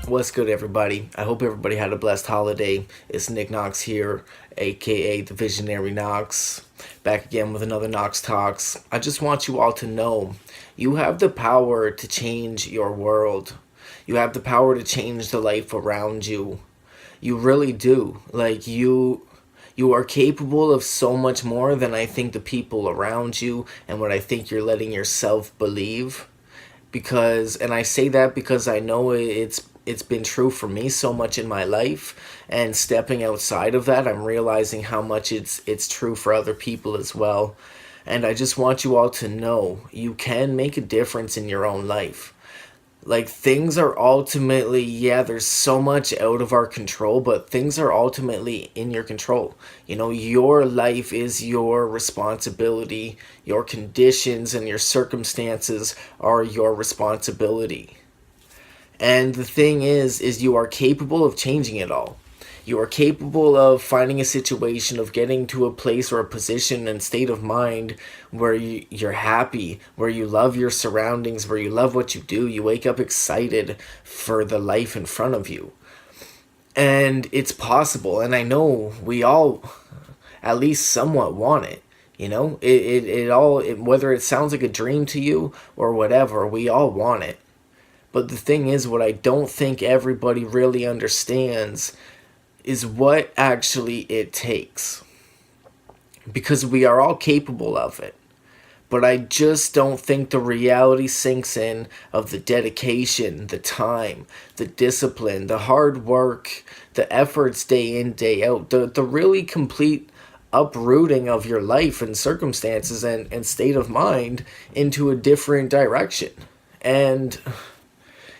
What's good, everybody? I hope everybody had a blessed holiday. It's Knox here, aka the Visionary Knox, back again with another Knox Talks. I just want you all to know you have the power to change your world. You have the power to change the life around you. You really do. You are capable of so much more than I think the people around you and what I think you're letting yourself believe. Because and I say that because I know it's been true for me so much in my life, and stepping outside of that, I'm realizing how much it's true for other people as well. And I just want you all to know you can make a difference in your own life. Like, things are ultimately, yeah, there's so much out of our control, but things are ultimately in your control. Your life is your responsibility. Your conditions and your circumstances are your responsibility. And the thing is you are capable of changing it all. You are capable of finding a situation, of getting to a place or a position and state of mind where you're happy, where you love your surroundings, where you love what you do. You wake up excited for the life in front of you. And it's possible. And I know we all at least somewhat want it. Whether it sounds like a dream to you or whatever, we all want it. But the thing is, what I don't think everybody really understands is what actually it takes. Because we are all capable of it. But I just don't think the reality sinks in of the dedication, the time, the discipline, the hard work, the efforts day in, day out, the really complete uprooting of your life and circumstances and state of mind into a different direction. And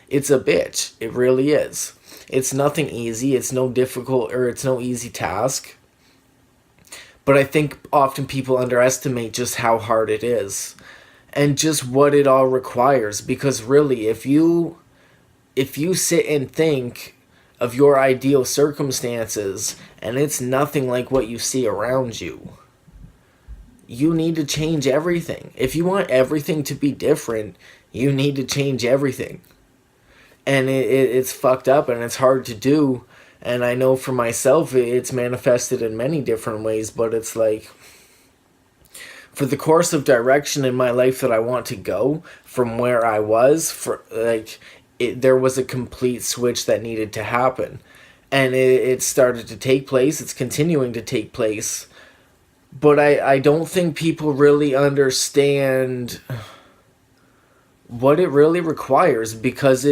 it's a bitch. It really is. It's nothing easy. It's no difficult, or it's no easy task. But I think often people underestimate just how hard it is and just what it all requires. Because really, if you sit and think of your ideal circumstances and it's nothing like what you see around you, you need to change everything. If you want everything to be different, you need to change everything. And it's fucked up and it's hard to do. And I know for myself, it's manifested in many different ways, but it's like, for the course of direction in my life that I want to go from where I was, there was a complete switch that needed to happen. And it started to take place. It's continuing to take place. But I don't think people really understand what it really requires, because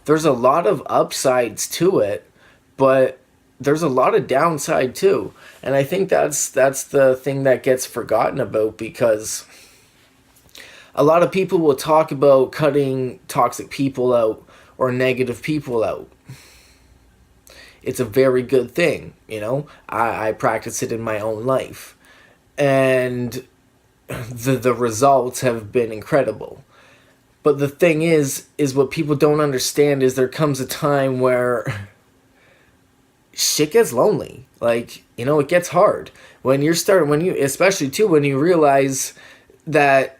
there's a lot of upsides to it, but there's a lot of downside too. And I think that's the thing that gets forgotten about, because a lot of people will talk about cutting toxic people out or negative people out. It's a very good thing, I practice it in my own life. And the results have been incredible. But the thing is what people don't understand is there comes a time where shit gets lonely. It gets hard. Especially too, when you realize that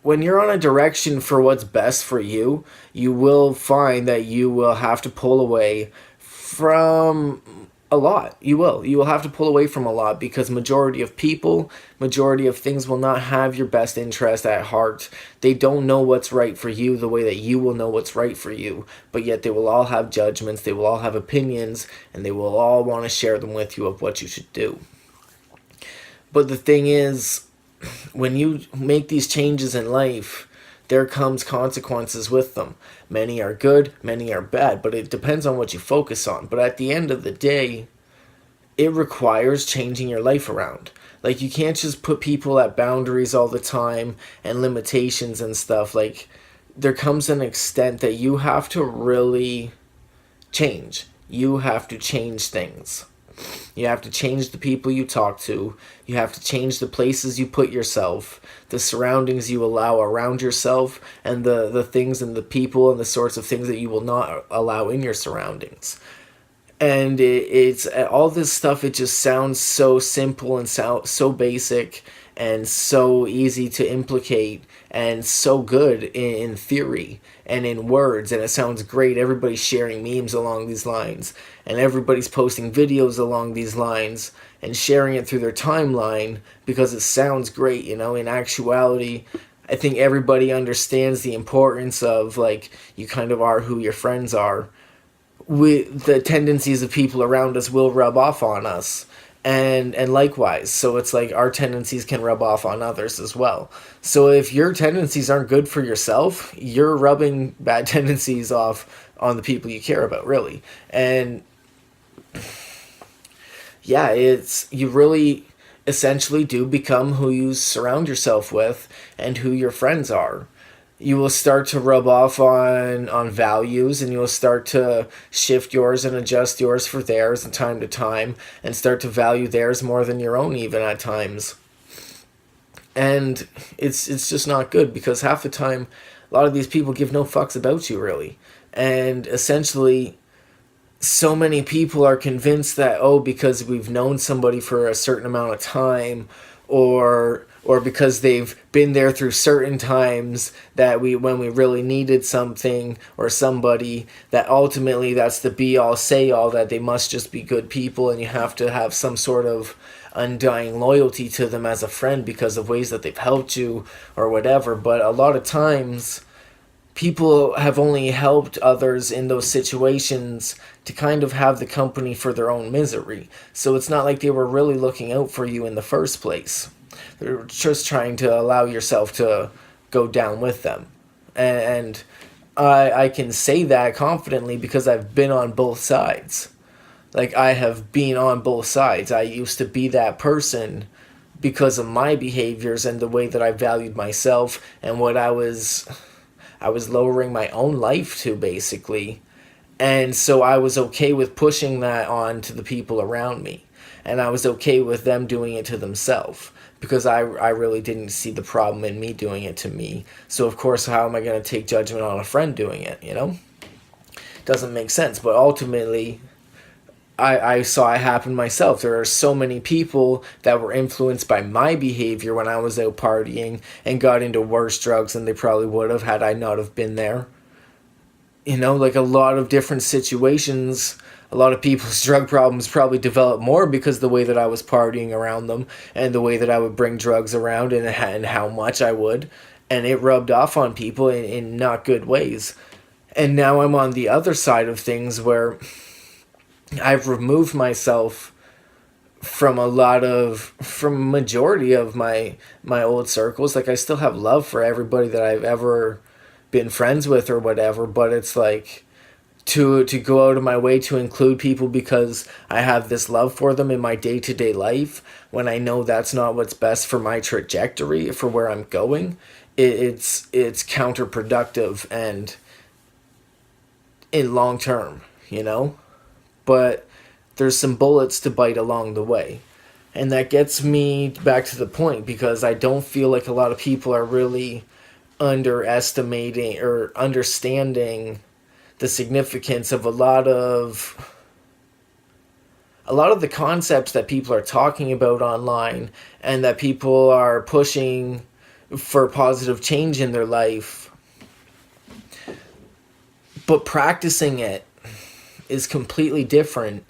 when you're on a direction for what's best for you, you will find that you will have to pull away from a lot. You will have to pull away from a lot, because majority of things will not have your best interest at heart. They don't know what's right for you the way that you will know what's right for you, but yet they will all have judgments, they will all have opinions, and they will all want to share them with you of what you should do. But the thing is, when you make these changes in life, there comes consequences with them. Many are good, many are bad, but it depends on what you focus on. But at the end of the day, it requires changing your life around. You can't just put people at boundaries all the time and limitations and stuff. There comes an extent that you have to really change. You have to change things. You have to change the people you talk to. You have to change the places you put yourself, the surroundings you allow around yourself, and the things and the people and the sorts of things that you will not allow in your surroundings. And it's all this stuff. It just sounds so simple and so basic and so easy to implicate and so good in theory and in words, and it sounds great. Everybody's sharing memes along these lines, and everybody's posting videos along these lines and sharing it through their timeline because it sounds great. In actuality, I think everybody understands the importance of, like, you kind of are who your friends are. The tendencies of people around us will rub off on us, and likewise. So it's like our tendencies can rub off on others as well. So if your tendencies aren't good for yourself, you're rubbing bad tendencies off on the people you care about, really. And yeah, it's, you really essentially do become who you surround yourself with and who your friends are. You will start to rub off on values, and you will start to shift yours and adjust yours for theirs from time to time, and start to value theirs more than your own even at times. And it's just not good, because half the time a lot of these people give no fucks about you, really. And essentially, so many people are convinced that, oh, because we've known somebody for a certain amount of time, or because they've been there through certain times, that when we really needed something or somebody, that ultimately that's the be all say all, that they must just be good people, and you have to have some sort of undying loyalty to them as a friend because of ways that they've helped you or whatever. But a lot of times people have only helped others in those situations to kind of have the company for their own misery. So it's not like they were really looking out for you in the first place. They're just trying to allow yourself to go down with them. And I can say that confidently because I've been on both sides. Like, I have been on both sides. I used to be that person because of my behaviors and the way that I valued myself and what I was lowering my own life to, basically. And so I was okay with pushing that on to the people around me. And I was okay with them doing it to themselves, because I really didn't see the problem in me doing it to me. So of course, how am I going to take judgment on a friend doing it, Doesn't make sense. But ultimately, I saw it happen myself. There are so many people that were influenced by my behavior when I was out partying and got into worse drugs than they probably would have had I not have been there. Like, a lot of different situations, a lot of people's drug problems probably developed more because the way that I was partying around them and the way that I would bring drugs around and how much I would. And it rubbed off on people in not good ways. And now I'm on the other side of things where I've removed myself from majority of my old circles. Like, I still have love for everybody that I've ever been friends with or whatever, but it's like to go out of my way to include people because I have this love for them in my day-to-day life, when I know that's not what's best for my trajectory, for where I'm going. It's counterproductive and in long term, But there's some bullets to bite along the way. And that gets me back to the point, because I don't feel like a lot of people are really underestimating or understanding the significance of a lot of the concepts that people are talking about online, and that people are pushing for positive change in their life. But practicing it is completely different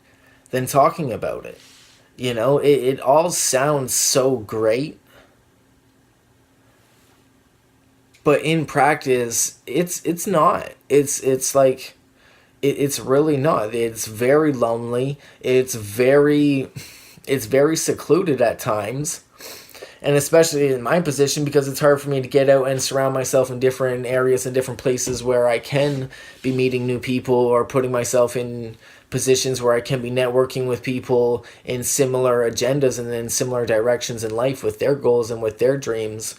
than talking about it. It all sounds so great, but in practice, it's not. It's like, it's really not. It's very lonely. It's very secluded at times. And especially in my position, because it's hard for me to get out and surround myself in different areas and different places where I can be meeting new people, or putting myself in positions where I can be networking with people in similar agendas and in similar directions in life with their goals and with their dreams.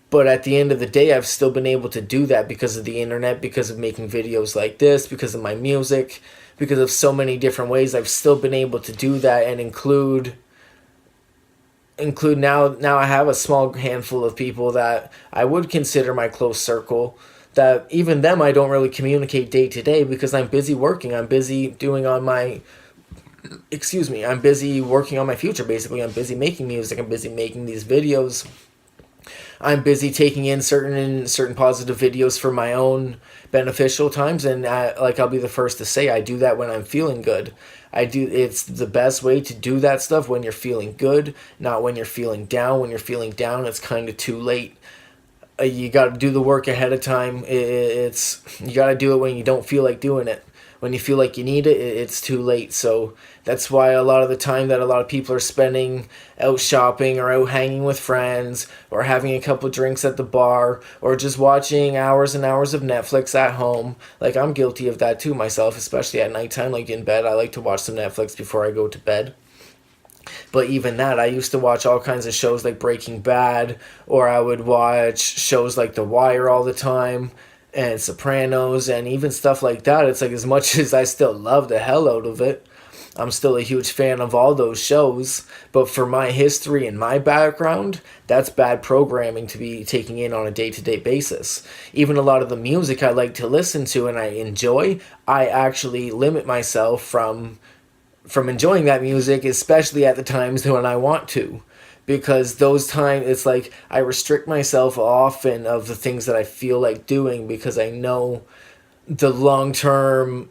But at the end of the day, I've still been able to do that because of the internet, because of making videos like this, because of my music, because of so many different ways. I've still been able to do that and include now I have a small handful of people that I would consider my close circle, that even them I don't really communicate day to day because I'm busy working. I'm busy doing on my excuse me, I'm busy working on my future basically. I'm busy making music. I'm busy making these videos. I'm busy taking in certain positive videos for my own beneficial times, and like I'll be the first to say I do that when I'm feeling good. I do. It's the best way to do that stuff when you're feeling good, not when you're feeling down. When you're feeling down, it's kind of too late. You got to do the work ahead of time. It's you got to do it when you don't feel like doing it. When you feel like you need it, it's too late. So that's why a lot of the time that a lot of people are spending out shopping or out hanging with friends or having a couple drinks at the bar or just watching hours and hours of Netflix at home. Like, I'm guilty of that too myself, especially at nighttime. Like in bed, I like to watch some Netflix before I go to bed. But even that, I used to watch all kinds of shows like Breaking Bad, or I would watch shows like The Wire all the time, and Sopranos, and even stuff like that. It's like, as much as I still love the hell out of it, I'm still a huge fan of all those shows. But for my history and my background, that's bad programming to be taking in on a day-to-day basis. Even a lot of the music I like to listen to and I enjoy, I actually limit myself from enjoying that music, especially at the times when I want to. Because those times, it's like I restrict myself often of the things that I feel like doing because I know the long-term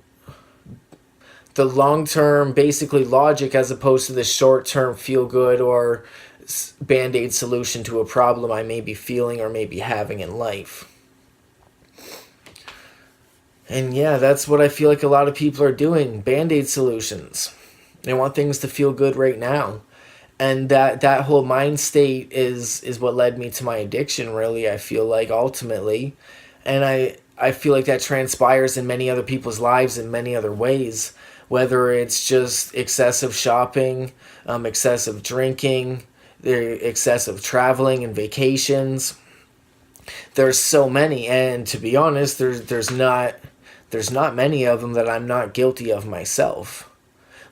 basically logic as opposed to the short-term feel-good or band-aid solution to a problem I may be feeling or may be having in life. And yeah, that's what I feel like a lot of people are doing, band-aid solutions. They want things to feel good right now. And that whole mind state is what led me to my addiction, really, I feel like, ultimately. And I feel like that transpires in many other people's lives in many other ways, whether it's just excessive shopping, excessive drinking, excessive traveling and vacations. There's so many, and to be honest, there's not many of them that I'm not guilty of myself.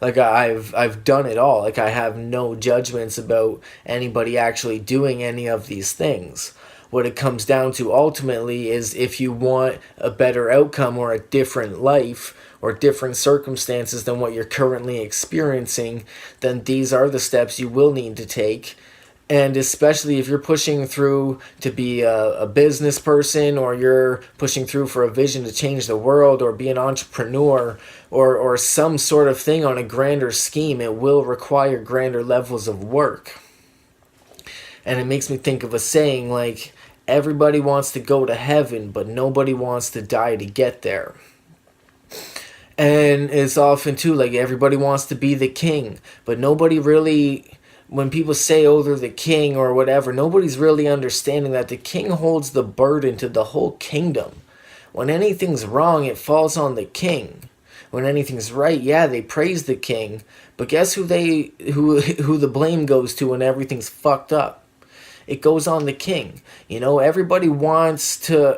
Like, I've done it all. Like, I have no judgments about anybody actually doing any of these things. What it comes down to ultimately is, if you want a better outcome or a different life or different circumstances than what you're currently experiencing, then these are the steps you will need to take. And especially if you're pushing through to be a business person, or you're pushing through for a vision to change the world or be an entrepreneur, or some sort of thing on a grander scheme, it will require grander levels of work. And it makes me think of a saying like, everybody wants to go to heaven, but nobody wants to die to get there. And it's often too like, everybody wants to be the king, but nobody really... When people say, oh, they're the king or whatever, nobody's really understanding that the king holds the burden to the whole kingdom. When anything's wrong, it falls on the king. When anything's right, yeah, they praise the king. But guess who the blame goes to when everything's fucked up? It goes on the king. You know, everybody wants the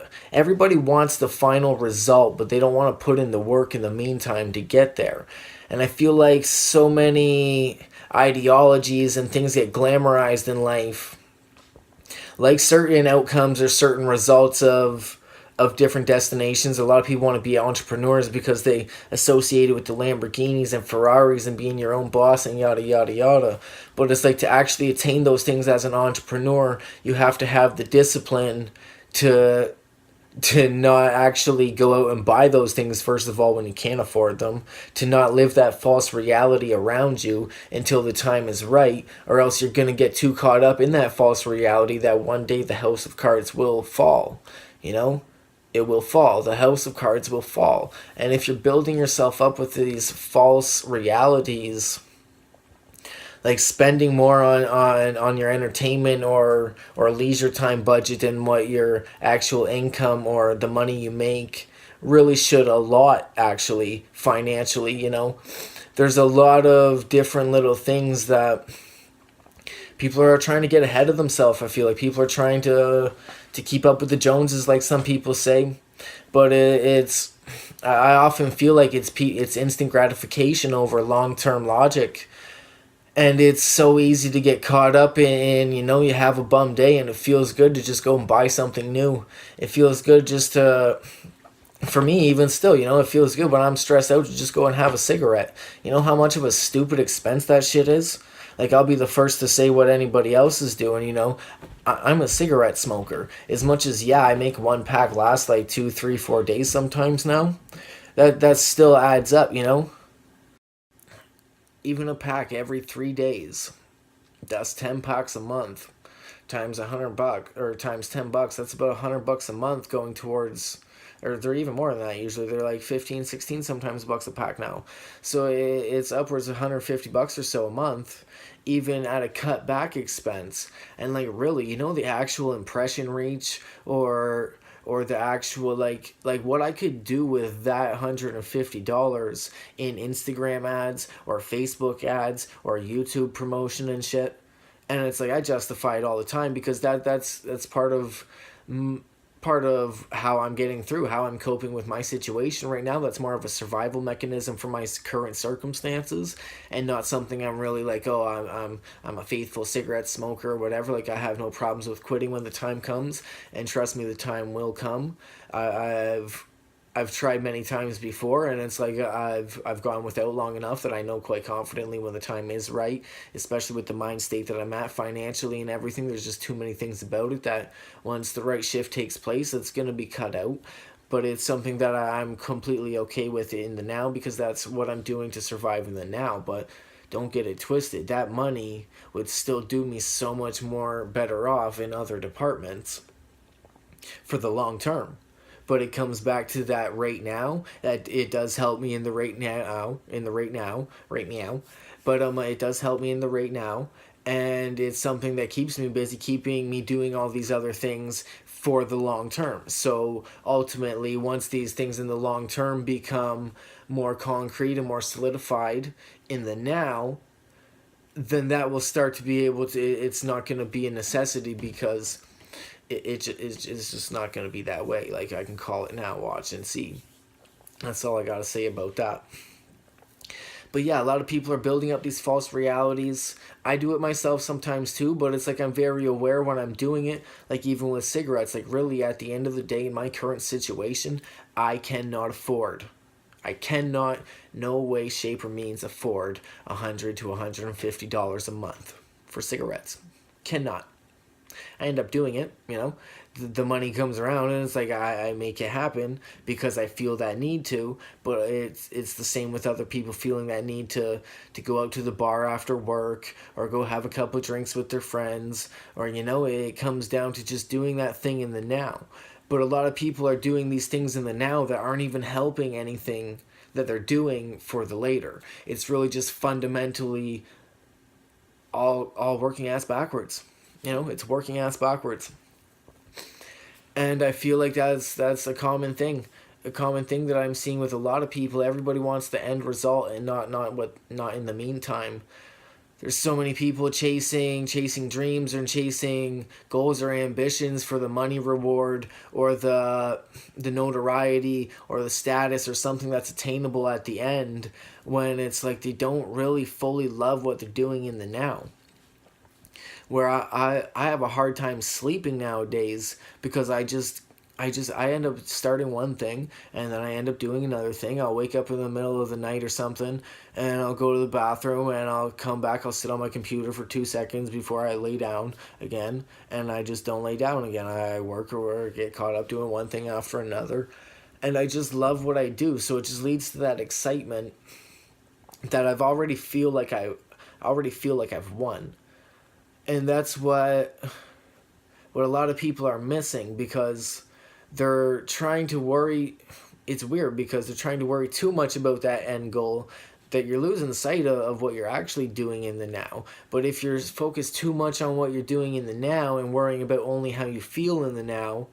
final result, but they don't want to put in the work in the meantime to get there. And I feel like so many ideologies and things get glamorized in life, like certain outcomes or certain results of different destinations. A lot of people want to be entrepreneurs because they associate it with the Lamborghinis and Ferraris and being your own boss and yada yada yada. But it's like, to actually attain those things as an entrepreneur, you have to have the discipline to not actually go out and buy those things, first of all, when you can't afford them, to not live that false reality around you until the time is right, or else you're going to get too caught up in that false reality that one day the house of cards will fall. You know, it will fall. The house of cards will fall. And if you're building yourself up with these false realities, like spending more on your entertainment or leisure time budget than what your actual income or the money you make really should a lot, actually, financially, you know. There's a lot of different little things that people are trying to get ahead of themselves. I feel like people are trying to keep up with the Joneses, like some people say. But I often feel like it's instant gratification over long-term logic. And it's so easy to get caught up in, you have a bum day and it feels good to just go and buy something new. It feels good just to, for me, even still, it feels good when I'm stressed out to just go and have a cigarette. You know how much of a stupid expense that shit is? Like, I'll be the first to say what anybody else is doing, I'm a cigarette smoker. As much as, yeah, I make one pack last like 2, 3, 4 days sometimes now, that still adds up. Even a pack every 3 days, that's 10 packs a month times $100 or times $10. That's about $100 a month going towards, or they're even more than that usually. They're like 15, 16 sometimes bucks a pack now. So it's upwards of $150 or so a month, even at a cut back expense. And like, really, the actual impression reach, or the actual like what I could do with that $150 in Instagram ads or Facebook ads or YouTube promotion and shit. And it's like I justify it all the time because that's part of how I'm getting through, how I'm coping with my situation right now. That's more of a survival mechanism for my current circumstances, and not something I'm really like, oh, I'm a faithful cigarette smoker or whatever. Like, I have no problems with quitting when the time comes, and trust me, the time will come. I've tried many times before, and it's like I've gone without long enough that I know quite confidently when the time is right, especially with the mind state that I'm at financially and everything. There's just too many things about it that once the right shift takes place, it's going to be cut out. But it's something that I'm completely okay with in the now, because that's what I'm doing to survive in the now. But don't get it twisted. That money would still do me so much more better off in other departments for the long term. But it comes back to that right now, that it does help me in the right now. But it does help me in the right now, and it's something that keeps me busy, keeping me doing all these other things for the long term. So ultimately, once these things in the long term become more concrete and more solidified in the now, then that will start to be able to, it's not going to be a necessity, because it's just not going to be that way. Like, I can call it now, watch and see. That's all I got to say about that. But yeah, a lot of people are building up these false realities. I do it myself sometimes too, but it's like I'm very aware when I'm doing it. Like, even with cigarettes, like, really, at the end of the day, in my current situation, I cannot afford. I cannot, no way, shape, or means afford $100 to $150 a month for cigarettes. Cannot. I end up doing it, The money comes around, and it's like I make it happen because I feel that need to. But it's the same with other people feeling that need to go out to the bar after work, or go have a couple of drinks with their friends, or it comes down to just doing that thing in the now. But a lot of people are doing these things in the now that aren't even helping anything that they're doing for the later. It's really just fundamentally all working ass backwards. It's working ass backwards. And I feel like that's a common thing. A common thing that I'm seeing with a lot of people. Everybody wants the end result, and not in the meantime. There's so many people chasing dreams, and chasing goals or ambitions for the money reward, or the notoriety, or the status, or something that's attainable at the end, when it's like they don't really fully love what they're doing in the now. Where I have a hard time sleeping nowadays, because I end up starting one thing, and then I end up doing another thing. I'll wake up in the middle of the night or something, and I'll go to the bathroom, and I'll come back. I'll sit on my computer for 2 seconds before I lay down again, and I just don't lay down again. I work or get caught up doing one thing after another, and I just love what I do. So it just leads to that excitement that I've already feel like I've won. And that's what a lot of people are missing, because they're trying to worry. It's weird, because they're trying to worry too much about that end goal, that you're losing sight of what you're actually doing in the now. But if you're focused too much on what you're doing in the now, and worrying about only how you feel in the now,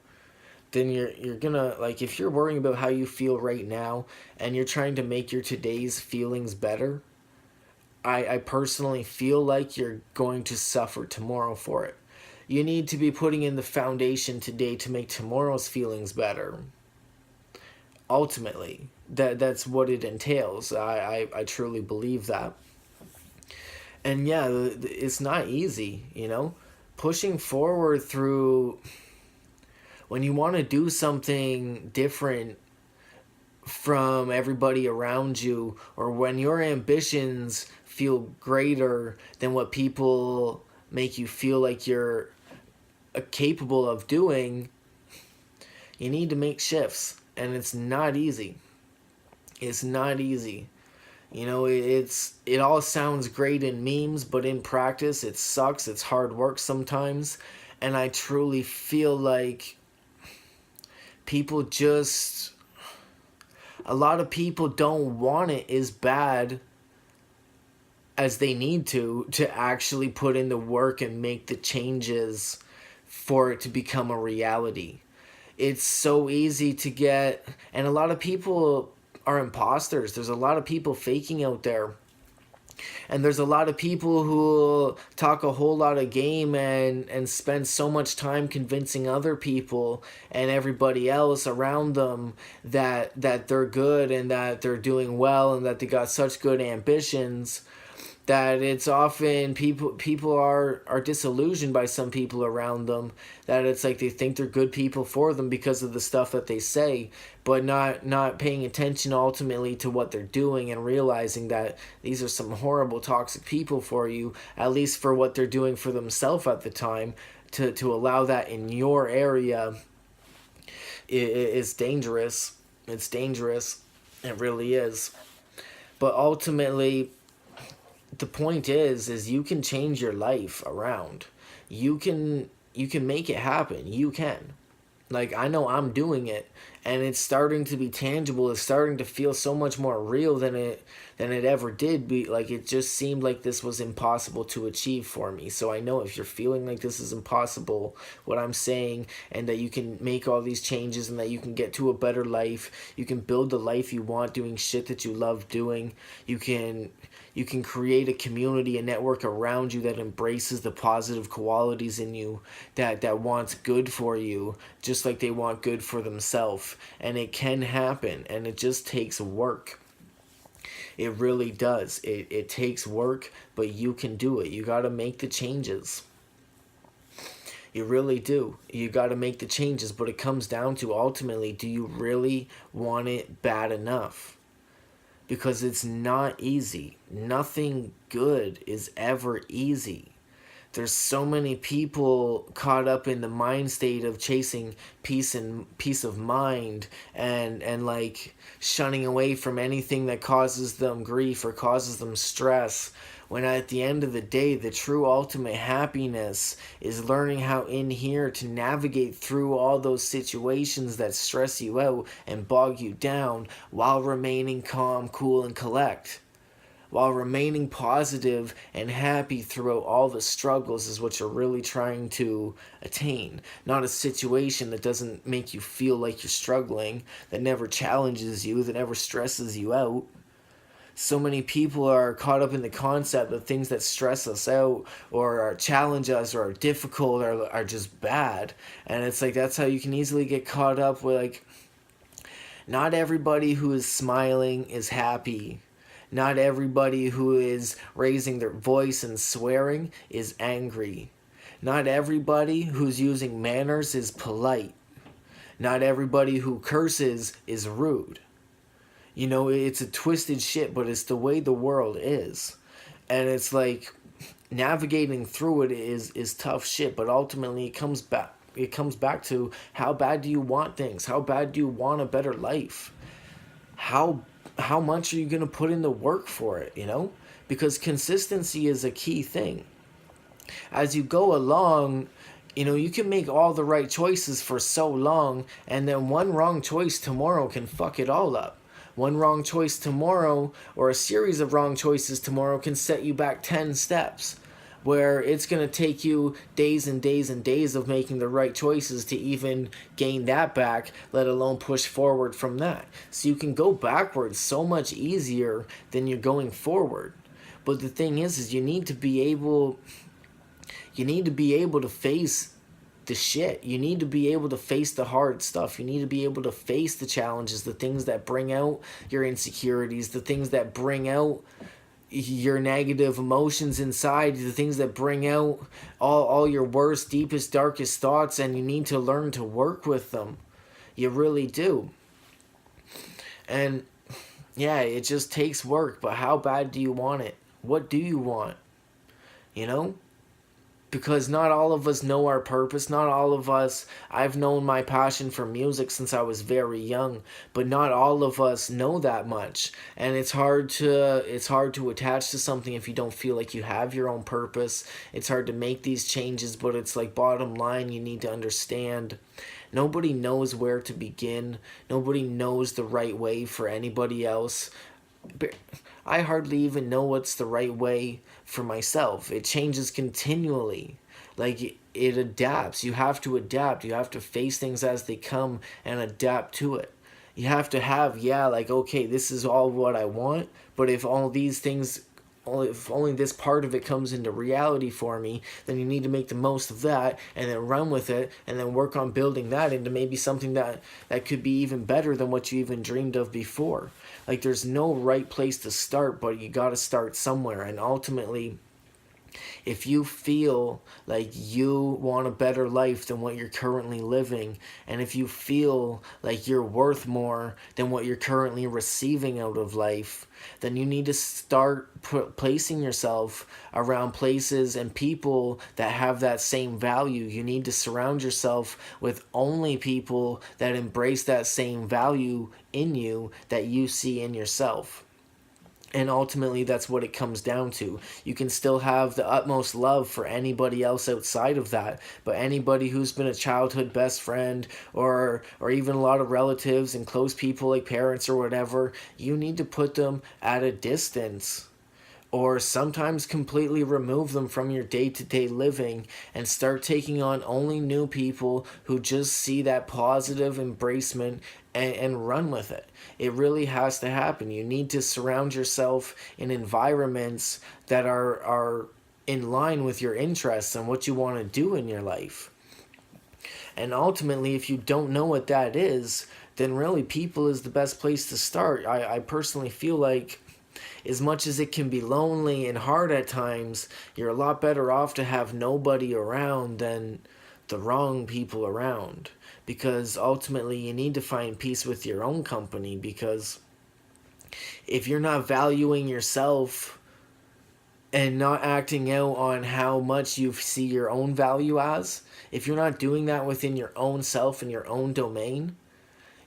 then you're gonna, like, if you're worrying about how you feel right now, and you're trying to make your today's feelings better, I personally feel like you're going to suffer tomorrow for it. You need to be putting in the foundation today to make tomorrow's feelings better. Ultimately, that's what it entails. I truly believe that. And yeah, it's not easy, you know? Pushing forward through when you want to do something different from everybody around you, or when your ambitions feel greater than what people make you feel like you're capable of doing, you need to make shifts. And it's not easy. It's not easy. You know, it all sounds great in memes, but in practice it sucks. It's hard work sometimes. And I truly feel like people just a lot of people don't want it as bad as they need to actually put in the work and make the changes for it to become a reality. It's so easy to get, and a lot of people are imposters. There's a lot of people faking out there. And there's a lot of people who talk a whole lot of game and spend so much time convincing other people and everybody else around them that they're good and that they're doing well and that they got such good ambitions, that it's often people are disillusioned by some people around them, that it's like they think they're good people for them because of the stuff that they say, but not paying attention ultimately to what they're doing and realizing that these are some horrible toxic people for you, at least for what they're doing for themselves at the time. To allow that in your area is dangerous. It's dangerous. It really is. But ultimately, the point is you can change your life around. You can make it happen. You can. Like, I know I'm doing it, and it's starting to be tangible. It's starting to feel so much more real than it ever did. Like, it just seemed like this was impossible to achieve for me. So I know if you're feeling like this is impossible, what I'm saying, and that you can make all these changes and that you can get to a better life, you can build the life you want doing shit that you love doing. You can create a community, a network around you that embraces the positive qualities in you, that wants good for you, just like they want good for themselves. And it can happen, and it just takes work. It really does. It takes work, but you can do it. You got to make the changes. You really do. You got to make the changes, but it comes down to ultimately, do you really want it bad enough? Because it's not easy. Nothing good is ever easy. There's so many people caught up in the mind state of chasing peace of mind and like shunning away from anything that causes them grief or causes them stress, when at the end of the day the true ultimate happiness is learning how in here to navigate through all those situations that stress you out and bog you down while remaining calm, cool, and collect. While remaining positive and happy throughout all the struggles is what you're really trying to attain. Not a situation that doesn't make you feel like you're struggling, that never challenges you, that never stresses you out. So many people are caught up in the concept of things that stress us out or challenge us or are difficult or are just bad. And it's like that's how you can easily get caught up with, like, not everybody who is smiling is happy. Not everybody who is raising their voice and swearing is angry. Not everybody who's using manners is polite. Not everybody who curses is rude. You know, it's a twisted shit, but it's the way the world is. And it's like navigating through it is tough shit, but ultimately it comes back to, how bad do you want things? How bad do you want a better life? How much are you going to put in the work for it, you know? Because consistency is a key thing. As you go along, you know, you can make all the right choices for so long, and then one wrong choice tomorrow can fuck it all up. One wrong choice tomorrow, or a series of wrong choices tomorrow, can set you back 10 steps. Where it's going to take you days and days and days of making the right choices to even gain that back, let alone push forward from that. So you can go backwards so much easier than you're going forward. But the thing is you need to be able to face the shit. You need to be able to face the hard stuff. You need to be able to face the challenges, the things that bring out your insecurities, the things that bring out your negative emotions inside, the things that bring out all your worst, deepest, darkest thoughts, and you need to learn to work with them. You really do. And yeah, it just takes work, but how bad do you want it? What do you want? You know? Because not all of us know our purpose. Not all of us, I've known my passion for music since I was very young, but not all of us know that much. And it's hard to attach to something if you don't feel like you have your own purpose. It's hard to make these changes, but it's like bottom line, you need to understand nobody knows where to begin. Nobody knows the right way for anybody else. I hardly even know what's the right way for myself. It changes continually. Like it adapts. You have to adapt. You have to face things as they come and adapt to it. You have to have, yeah, like, okay, this is all what I want, but if all these things, if only this part of it comes into reality for me, then you need to make the most of that and then run with it and then work on building that into maybe something that could be even better than what you even dreamed of before. Like there's no right place to start, but you got to start somewhere. And ultimately, if you feel like you want a better life than what you're currently living, and if you feel like you're worth more than what you're currently receiving out of life, then you need to start placing yourself around places and people that have that same value. You need to surround yourself with only people that embrace that same value in you that you see in yourself. And ultimately, that's what it comes down to. You can still have the utmost love for anybody else outside of that, but anybody who's been a childhood best friend, or even a lot of relatives and close people like parents or whatever, you need to put them at a distance, or sometimes completely remove them from your day-to-day living and start taking on only new people who just see that positive embracement and run with it. It really has to happen. You need to surround yourself in environments that are in line with your interests and what you want to do in your life. And ultimately, if you don't know what that is, then really people is the best place to start. I personally feel like as much as it can be lonely and hard at times, you're a lot better off to have nobody around than the wrong people around. Because ultimately, you need to find peace with your own company. Because if you're not valuing yourself and not acting out on how much you see your own value as, if you're not doing that within your own self and your own domain,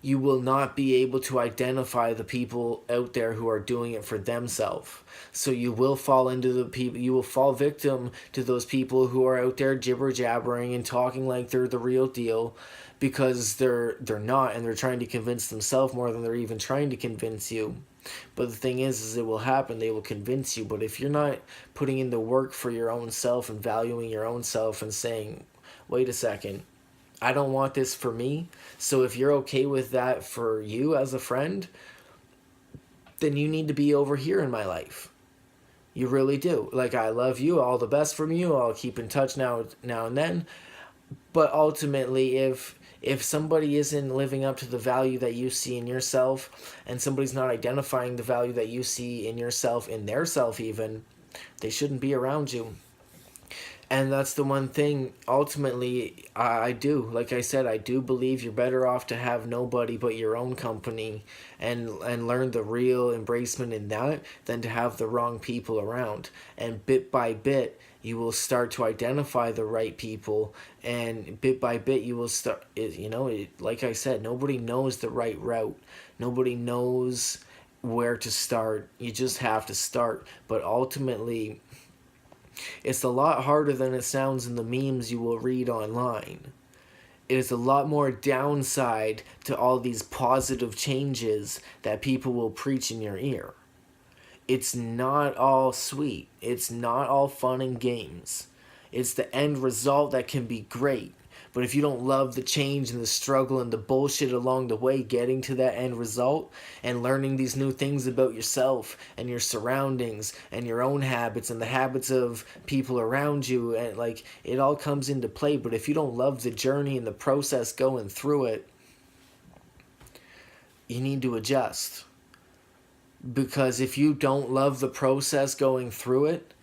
you will not be able to identify the people out there who are doing it for themselves. So you will fall into the people, you will fall victim to those people who are out there jibber jabbering and talking like they're the real deal, because they're not, and they're trying to convince themselves more than they're even trying to convince you. But the thing is it will happen. They will convince you. But if you're not putting in the work for your own self and valuing your own self and saying, wait a second, I don't want this for me. So if you're okay with that for you as a friend, then you need to be over here in my life. You really do. Like, I love you, all the best from you. I'll keep in touch now and then. But ultimately, if somebody isn't living up to the value that you see in yourself, and somebody's not identifying the value that you see in yourself, in their self even, they shouldn't be around you. And that's the one thing, ultimately, I do. Like I said, I do believe you're better off to have nobody but your own company and learn the real embracement in that than to have the wrong people around. And bit by bit, you will start to identify the right people, and bit by bit, you will start, like I said, nobody knows the right route. Nobody knows where to start. You just have to start. But ultimately, it's a lot harder than it sounds in the memes you will read online. It is a lot more downside to all these positive changes that people will preach in your ear. It's not all sweet. It's not all fun and games. It's the end result that can be great. But if you don't love the change and the struggle and the bullshit along the way getting to that end result and learning these new things about yourself and your surroundings and your own habits and the habits of people around you, and like, it all comes into play. But if you don't love the journey and the process going through it, you need to adjust. Because if you don't love the process going through it,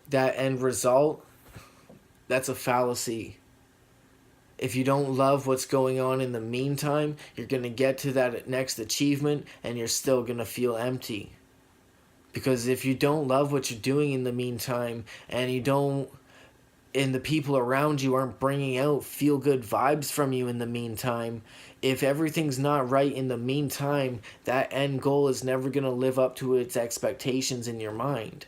that end result, that's a fallacy. If you don't love what's going on in the meantime, you're going to get to that next achievement and you're still going to feel empty. Because if you don't love what you're doing in the meantime and and the people around you aren't bringing out feel good vibes from you in the meantime, if everything's not right in the meantime, that end goal is never going to live up to its expectations in your mind.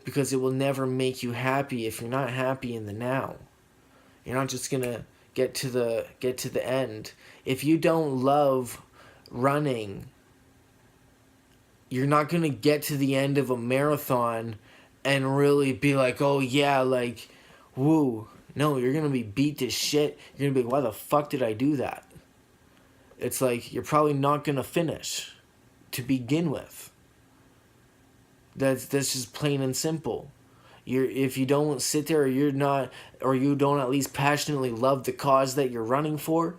Because it will never make you happy if you're not happy in the now. You're not just gonna get to the end. If you don't love running, you're not gonna get to the end of a marathon and really be like, oh yeah, like, woo. No, you're gonna be beat to shit. You're gonna be like, why the fuck did I do that? It's like, you're probably not gonna finish to begin with. That's just plain and simple. If you don't sit there, or you don't at least passionately love the cause that you're running for,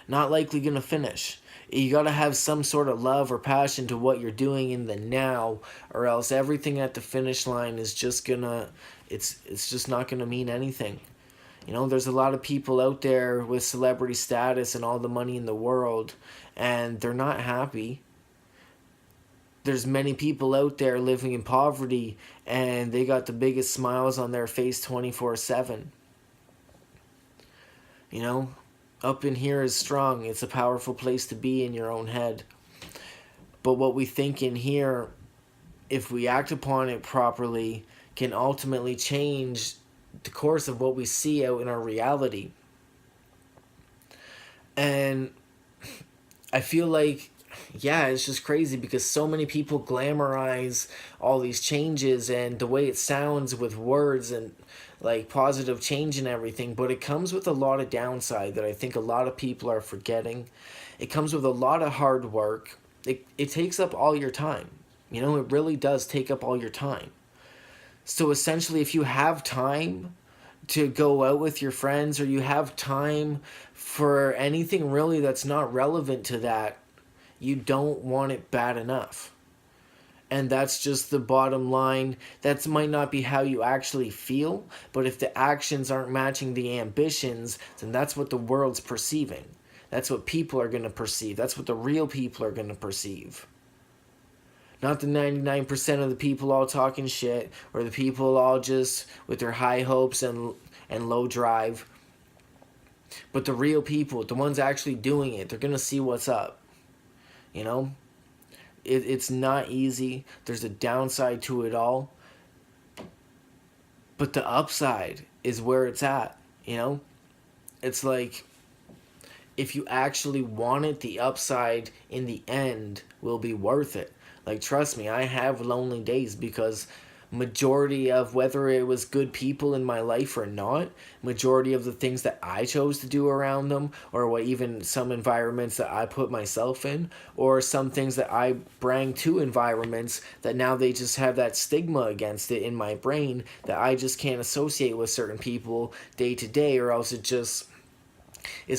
not likely gonna finish. You gotta have some sort of love or passion to what you're doing in the now, or else everything at the finish line is just gonna, it's just not gonna mean anything. You know, there's a lot of people out there with celebrity status and all the money in the world, and they're not happy. There's many people out there living in poverty and they got the biggest smiles on their face 24/7. You know, up in here is strong. It's a powerful place to be in your own head. But what we think in here, if we act upon it properly, can ultimately change the course of what we see out in our reality. And I feel like, yeah, it's just crazy because so many people glamorize all these changes and the way it sounds with words and like positive change and everything, but it comes with a lot of downside that I think a lot of people are forgetting. It comes with a lot of hard work. It takes up all your time. You know, it really does take up all your time. So essentially, if you have time to go out with your friends, or you have time for anything really that's not relevant to that, you don't want it bad enough. And that's just the bottom line. That might not be how you actually feel, but if the actions aren't matching the ambitions, then that's what the world's perceiving. That's what people are going to perceive. That's what the real people are going to perceive. Not the 99% of the people all talking shit, or the people all just with their high hopes and low drive. But the real people, the ones actually doing it, they're going to see what's up. You know, it's not easy. There's a downside to it all. But the upside is where it's at, you know? It's like, if you actually want it, the upside in the end will be worth it. Like, trust me, I have lonely days because majority of whether it was good people in my life or not, majority of the things that I chose to do around them, or what even some environments that I put myself in, or some things that I bring to environments that now they just have that stigma against it in my brain that I just can't associate with certain people day to day, or else it's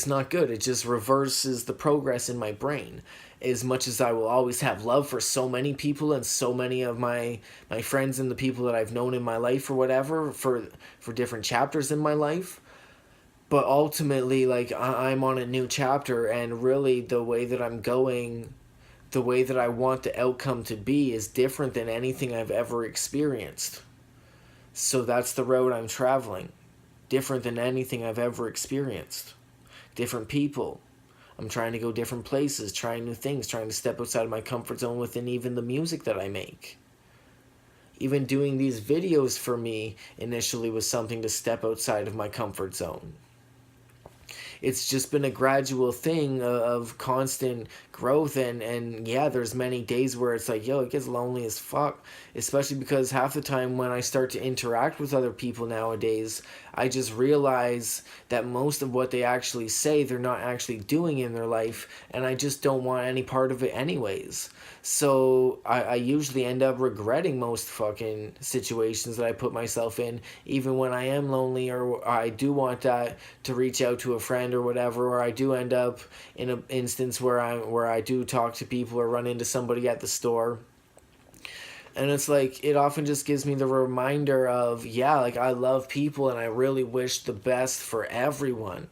not good. It just reverses the progress in my brain. As much as I will always have love for so many people and so many of my friends and the people that I've known in my life or whatever for different chapters in my life, but ultimately, like, I'm on a new chapter, and really the way that I'm going, the way that I want the outcome to be is different than anything I've ever experienced. So that's the road I'm traveling. Different than anything I've ever experienced. Different people. I'm trying to go different places, trying new things, trying to step outside of my comfort zone within even the music that I make. Even doing these videos for me initially was something to step outside of my comfort zone. It's just been a gradual thing of constant growth, and yeah, there's many days where it's like, yo, it gets lonely as fuck, especially because half the time when I start to interact with other people nowadays, I just realize that most of what they actually say, they're not actually doing in their life, and I just don't want any part of it anyways. So I usually end up regretting most fucking situations that I put myself in, even when I am lonely, or I do want that to reach out to a friend friend or whatever, or I do end up in an instance where I do talk to people or run into somebody at the store. And it's like, it often just gives me the reminder of, yeah, like I love people and I really wish the best for everyone.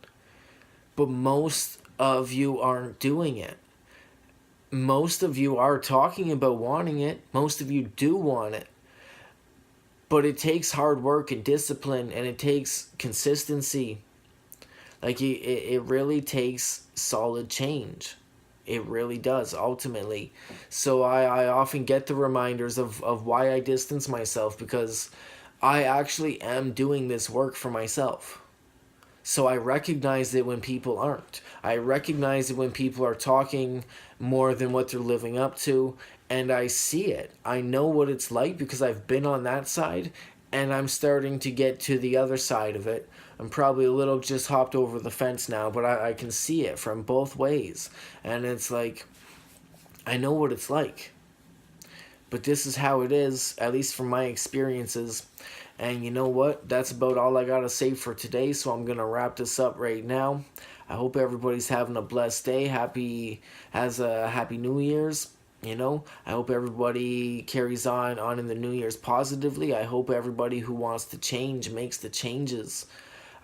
But most of you aren't doing it. Most of you are talking about wanting it. Most of you do want it. But it takes hard work and discipline, and it takes consistency. Like, it really takes solid change. It really does, ultimately. So I often get the reminders of why I distance myself, because I actually am doing this work for myself. So I recognize it when people aren't. I recognize it when people are talking more than what they're living up to, and I see it. I know what it's like because I've been on that side, and I'm starting to get to the other side of it. I'm probably a little just hopped over the fence now, but I can see it from both ways. And it's like, I know what it's like. But this is how it is, at least from my experiences. And you know what? That's about all I gotta say for today, so I'm gonna wrap this up right now. I hope everybody's having a blessed day. Happy New Year's. You know, I hope everybody carries on in the New Year's positively. I hope everybody who wants to change makes the changes.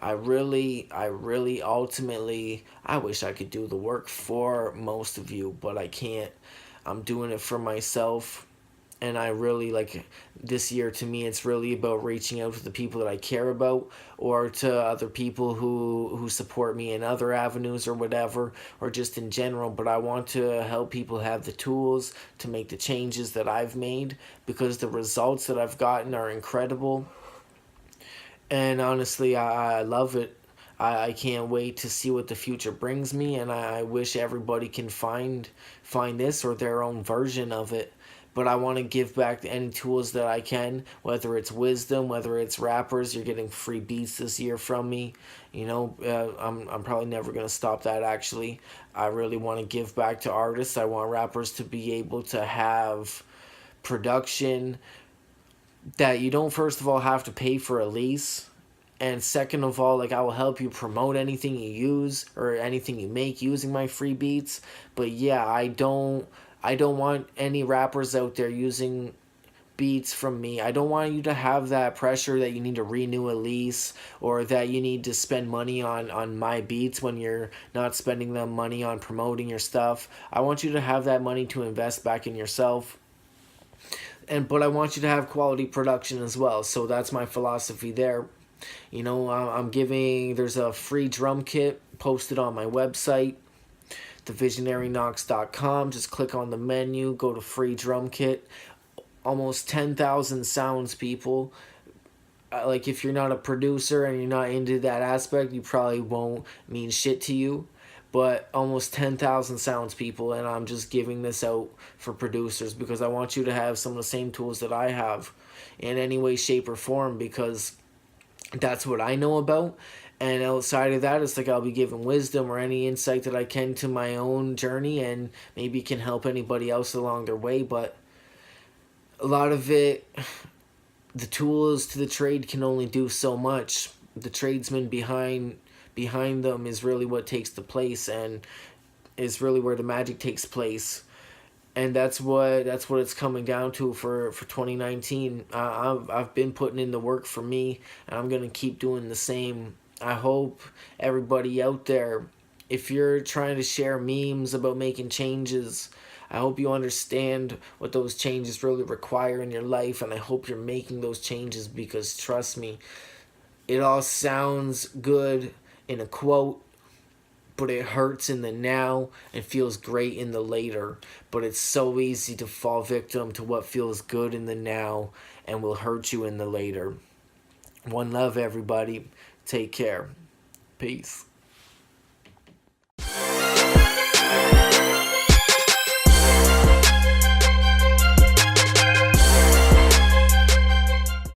I really ultimately, I wish I could do the work for most of you, but I can't. I'm doing it for myself. And I really, like, this year, to me, it's really about reaching out to the people that I care about, or to other people who support me in other avenues or whatever, or just in general. But I want to help people have the tools to make the changes that I've made, because the results that I've gotten are incredible. And honestly, I love it. I can't wait to see what the future brings me, and I wish everybody can find this or their own version of it. But I want to give back any tools that I can, whether it's wisdom, whether it's rappers. You're getting free beats this year from me. You know, I'm probably never going to stop that, actually. I really want to give back to artists. I want rappers to be able to have production that you don't, first of all, have to pay for a lease. And second of all, like, I will help you promote anything you use or anything you make using my free beats. But yeah, I don't want any rappers out there using beats from me. I don't want you to have that pressure that you need to renew a lease, or that you need to spend money on my beats when you're not spending the money on promoting your stuff. I want you to have that money to invest back in yourself. But I want you to have quality production as well. So that's my philosophy there. You know, there's a free drum kit posted on my website, thevisionaryknox.com. Just click on the menu, go to free drum kit. Almost 10,000 sounds, people. Like, if you're not a producer and you're not into that aspect, you probably won't mean shit to you. But almost 10,000 sounds, people, and I'm just giving this out for producers because I want you to have some of the same tools that I have in any way, shape, or form, because that's what I know about. And outside of that, it's like I'll be giving wisdom or any insight that I can to my own journey, and maybe can help anybody else along their way. But a lot of it, the tools to the trade can only do so much. The tradesman behind them is really what takes the place, and is really where the magic takes place. And that's what it's coming down to for 2019. I've been putting in the work for me, and I'm gonna keep doing the same. I hope everybody out there, if you're trying to share memes about making changes, I hope you understand what those changes really require in your life, and I hope you're making those changes, because trust me, it all sounds good in a quote, but it hurts in the now and feels great in the later. But it's so easy to fall victim to what feels good in the now and will hurt you in the later. One love, everybody. Take care. Peace.